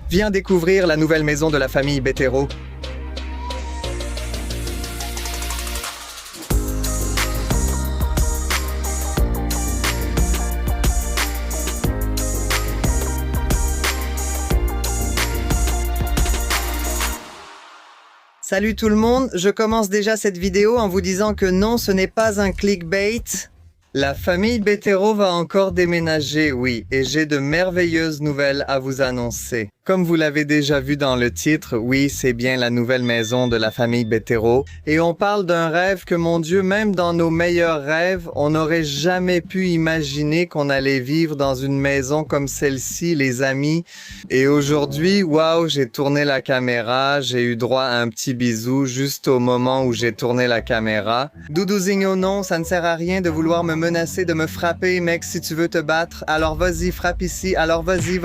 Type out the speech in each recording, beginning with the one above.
Viens découvrir la nouvelle maison de la famille Bettero. Salut tout le monde, je commence déjà cette vidéo en vous disant que non, ce n'est pas un clickbait. La famille Bettero va encore déménager, oui, et j'ai de merveilleuses nouvelles à vous annoncer. Comme vous l'avez déjà vu dans le titre, oui, c'est bien la nouvelle maison de la famille Bettero. Et on parle d'un rêve que, mon Dieu, même dans nos meilleurs rêves, on n'aurait jamais pu imaginer qu'on allait vivre dans une maison comme celle-ci, les amis. Et aujourd'hui, waouh, j'ai tourné la caméra, j'ai eu droit à un petit bisou juste au moment où j'ai tourné la caméra. Doudouzinho, non, ça ne sert à rien de vouloir me menacer, de me frapper, mec, si tu veux te battre. Alors vas-y, frappe ici, alors vas-y.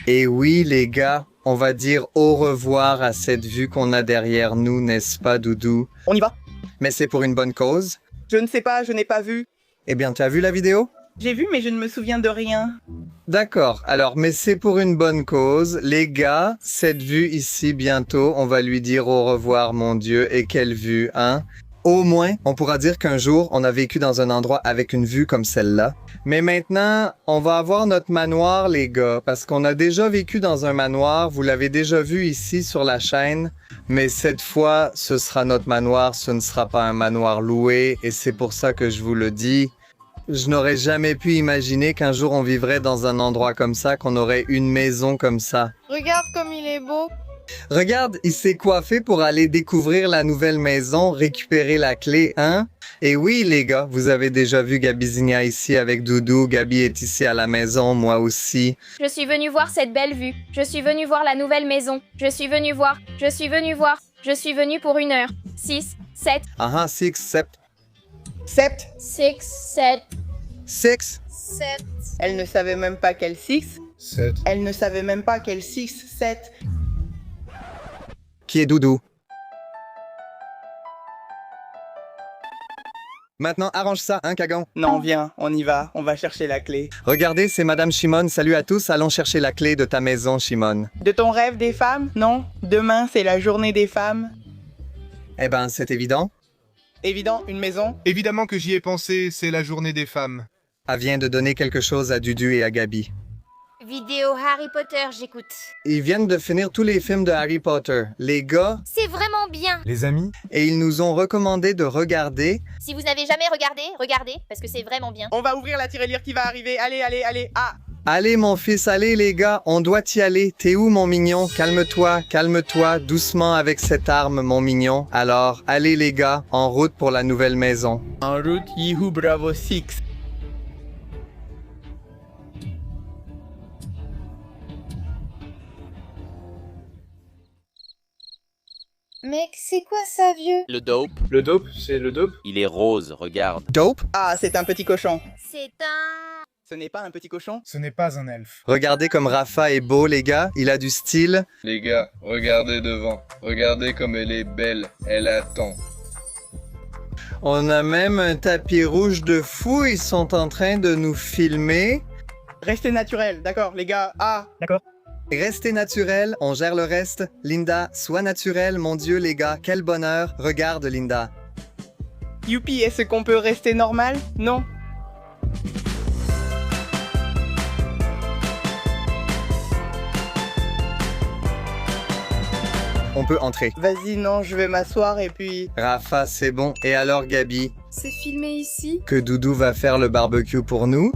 Et oui, les gars, on va dire au revoir à cette vue qu'on a derrière nous, n'est-ce pas, Doudou? On y va? Mais c'est pour une bonne cause. Je ne sais pas, je n'ai pas vu. Eh bien, tu as vu la vidéo? J'ai vu, mais je ne me souviens de rien. D'accord, alors, mais c'est pour une bonne cause. Les gars, cette vue ici, bientôt, on va lui dire au revoir, mon Dieu. Et quelle vue, hein? Au moins, on pourra dire qu'un jour, on a vécu dans un endroit avec une vue comme celle-là. Mais maintenant, on va avoir notre manoir, les gars, parce qu'on a déjà vécu dans un manoir. Vous l'avez déjà vu ici sur la chaîne. Mais cette fois, ce sera notre manoir. Ce ne sera pas un manoir loué. Et c'est pour ça que je vous le dis. Je n'aurais jamais pu imaginer qu'un jour on vivrait dans un endroit comme ça, qu'on aurait une maison comme ça. Regarde comme il est beau. Regarde, il s'est coiffé pour aller découvrir la nouvelle maison, récupérer la clé, hein? Et oui, les gars, vous avez déjà vu Gabizinha ici avec Doudou. Gabi est ici à la maison, moi aussi. Je suis venue voir cette belle vue. Je suis venue voir la nouvelle maison. Je suis venue voir. Je suis venue pour 1 heure. 6, 7. Ah, 6, 7. 7. 6, 7. 6. 7. Elle ne savait même pas quel 6. 7. Elle ne savait même pas quel 6, 7. Qui est Doudou? Maintenant, arrange ça, hein, Cagon? Non, viens, on y va. On va chercher la clé. Regardez, c'est Madame Shimon. Salut à tous, allons chercher la clé de ta maison, Shimon. De ton rêve des femmes? Non. Demain, c'est la journée des femmes. Eh ben, c'est évident. Évident, une maison? Évidemment que j'y ai pensé, c'est la journée des femmes. Elle vient de donner quelque chose à Dudu et à Gabi. Vidéo Harry Potter, j'écoute. Ils viennent de finir tous les films de Harry Potter, les gars, C'est vraiment bien. Les amis? et ils nous ont recommandé de regarder. Si vous n'avez jamais regardé, regardez, parce que c'est vraiment bien. On va ouvrir la tirelire qui va arriver. Allez. Ah! Allez mon fils, allez les gars, on doit y aller. T'es où mon mignon? Calme-toi, doucement avec cette arme mon mignon. Alors, allez les gars, en route pour la nouvelle maison. En route, Yahoo Bravo 6. Mec, c'est quoi ça, vieux? Le dope, Le dope, c'est le dope? il est rose, regarde. Dope? Ah, c'est un petit cochon. C'est un... Ce n'est pas un petit cochon? Ce n'est pas un elfe. Regardez comme Rafa est beau les gars, il a du style. Les gars, regardez devant. Regardez comme elle est belle. Elle attend. On a même un tapis rouge de fou, ils sont en train de nous filmer. Restez naturel, d'accord, les gars. Ah! Restez naturel, on gère le reste. Linda, sois naturel, mon Dieu les gars, quel bonheur. Regarde Linda. Youpi, est-ce qu'on peut rester normal? Non. On peut entrer. Vas-y, non, je vais m'asseoir et puis... Rafa, c'est bon. Et alors Gabi? C'est filmé ici? Que Doudou va faire le barbecue pour nous.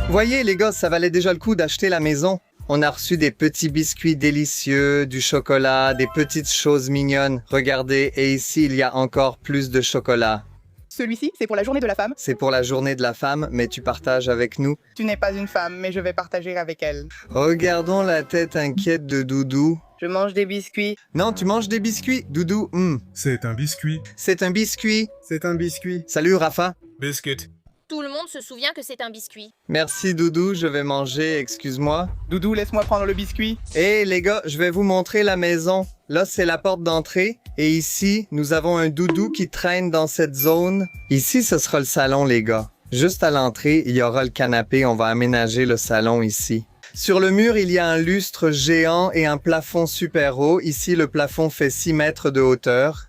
Voyez les gars, ça valait déjà le coup d'acheter la maison. On a reçu des petits biscuits délicieux, du chocolat, des petites choses mignonnes. Regardez, et ici il y a encore plus de chocolat. Celui-ci, c'est pour la journée de la femme. C'est pour la journée de la femme, mais tu partages avec nous. Tu n'es pas une femme, mais je vais partager avec elle. Regardons la tête inquiète de Doudou. Je mange des biscuits. Non, tu manges des biscuits, Doudou. C'est un biscuit. C'est un biscuit. C'est un biscuit. Salut Rafa. Biscuit. Tout le monde se souvient que c'est un biscuit. Merci Doudou, je vais manger, excuse-moi. Doudou, laisse-moi prendre le biscuit. Hé les gars, je vais vous montrer la maison. là c'est la porte d'entrée. Et ici, nous avons un doudou qui traîne dans cette zone. Ici, ce sera le salon, les gars. Juste à l'entrée, il y aura le canapé. On va aménager le salon ici. Sur le mur, il y a un lustre géant et un plafond super haut. Ici, le plafond fait 6 mètres de hauteur.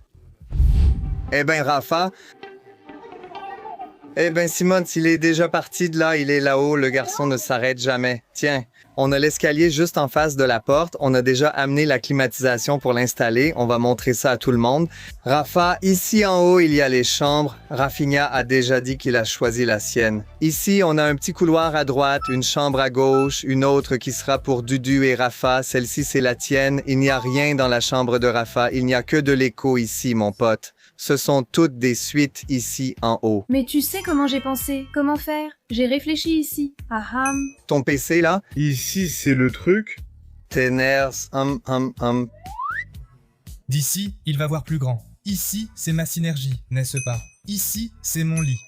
Eh ben, Rafa... Eh ben, Simone, s'il est déjà parti de là, il est là-haut. Le garçon ne s'arrête jamais. Tiens, on a l'escalier juste en face de la porte. On a déjà amené la climatisation pour l'installer. On va montrer ça à tout le monde. Rafa, ici en haut, il y a les chambres. Rafinha a déjà dit qu'il a choisi la sienne. Ici, on a un petit couloir à droite, une chambre à gauche, une autre qui sera pour Dudu et Rafa. Celle-ci, c'est la tienne. Il n'y a rien dans la chambre de Rafa. Il n'y a que de l'écho ici, mon pote. Ce sont toutes des suites ici en haut. Mais tu sais comment j'ai pensé, comment faire. J'ai réfléchi ici. Aham. Ton PC, là? Ici, c'est le truc. Tes nerfs, D'ici, il va voir plus grand. Ici, c'est ma synergie, n'est-ce pas? Ici, c'est mon lit.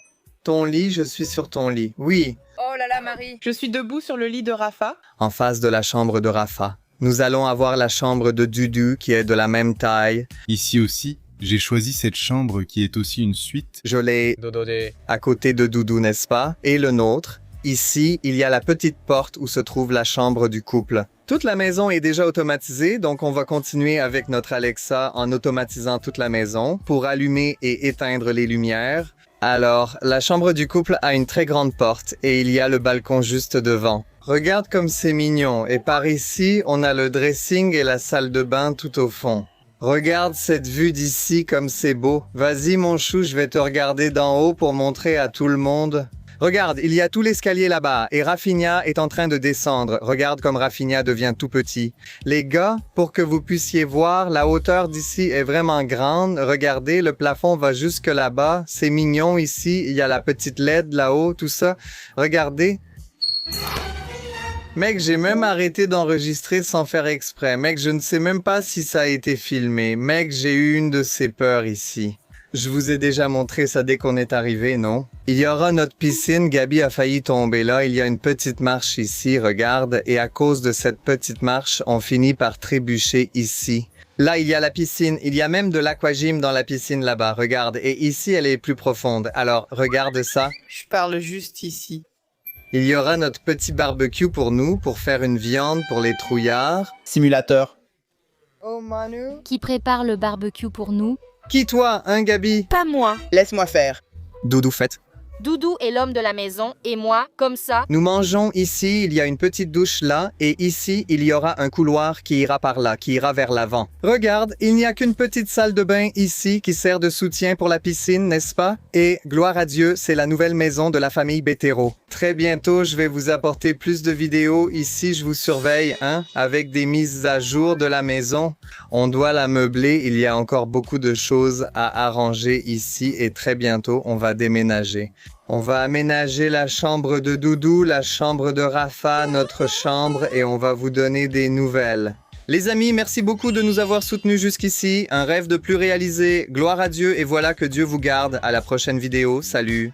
Ton lit, je suis sur ton lit. Oui, Oh là là, Marie. Je suis debout sur le lit de Rafa. en face de la chambre de Rafa. Nous allons avoir la chambre de Dudu qui est de la même taille. Ici aussi, j'ai choisi cette chambre qui est aussi une suite. Je l'ai Dododé. à côté de Doudou, n'est-ce pas? Et le nôtre. Ici, il y a la petite porte où se trouve la chambre du couple. Toute la maison est déjà automatisée, donc on va continuer avec notre Alexa en automatisant toute la maison pour allumer et éteindre les lumières. Alors, la chambre du couple a une très grande porte et il y a le balcon juste devant. Regarde comme c'est mignon. Et par ici, on a le dressing et la salle de bain tout au fond. Regarde cette vue d'ici comme c'est beau. Vas-y mon chou, je vais te regarder d'en haut pour montrer à tout le monde. Regarde, il y a tout l'escalier là-bas et Rafinha est en train de descendre. Regarde comme Rafinha devient tout petit. Les gars, pour que vous puissiez voir, la hauteur d'ici est vraiment grande. Regardez, le plafond va jusque là-bas. C'est mignon ici. Il y a la petite LED là-haut, tout ça. Regardez. Mec, j'ai même arrêté d'enregistrer sans faire exprès. Mec, je ne sais même pas si ça a été filmé. Mec, j'ai eu une de ces peurs ici. Je vous ai déjà montré ça dès qu'on est arrivé, non? Il y aura notre piscine. Gabi a failli tomber là. Il y a une petite marche ici, regarde. Et à cause de cette petite marche, on finit par trébucher ici. Là, il y a la piscine. Il y a même de l'aquagym dans la piscine là-bas, regarde. Et ici, elle est plus profonde. Alors, regarde ça. Je parle juste ici. Il y aura notre petit barbecue pour nous, pour faire une viande pour les trouillards. Simulateur. Oh Manu. Qui prépare le barbecue pour nous? Qui toi, hein, Gabi? Pas moi. Laisse-moi faire. Doudou, faites. Doudou est l'homme de la maison et moi, comme ça. Nous mangeons ici, il y a une petite douche là, et ici, il y aura un couloir qui ira par là, qui ira vers l'avant. Regarde, il n'y a qu'une petite salle de bain ici qui sert de soutien pour la piscine, n'est-ce pas? Et, gloire à Dieu, c'est la nouvelle maison de la famille Betero. Très bientôt, je vais vous apporter plus de vidéos. Ici, je vous surveille, hein, avec des mises à jour de la maison. On doit la meubler, il y a encore beaucoup de choses à arranger ici, et très bientôt, on va déménager. On va aménager la chambre de Doudou, la chambre de Rafa, notre chambre, et on va vous donner des nouvelles. Les amis, merci beaucoup de nous avoir soutenus jusqu'ici. Un rêve de plus réalisé. Gloire à Dieu et voilà que Dieu vous garde. À la prochaine vidéo. Salut!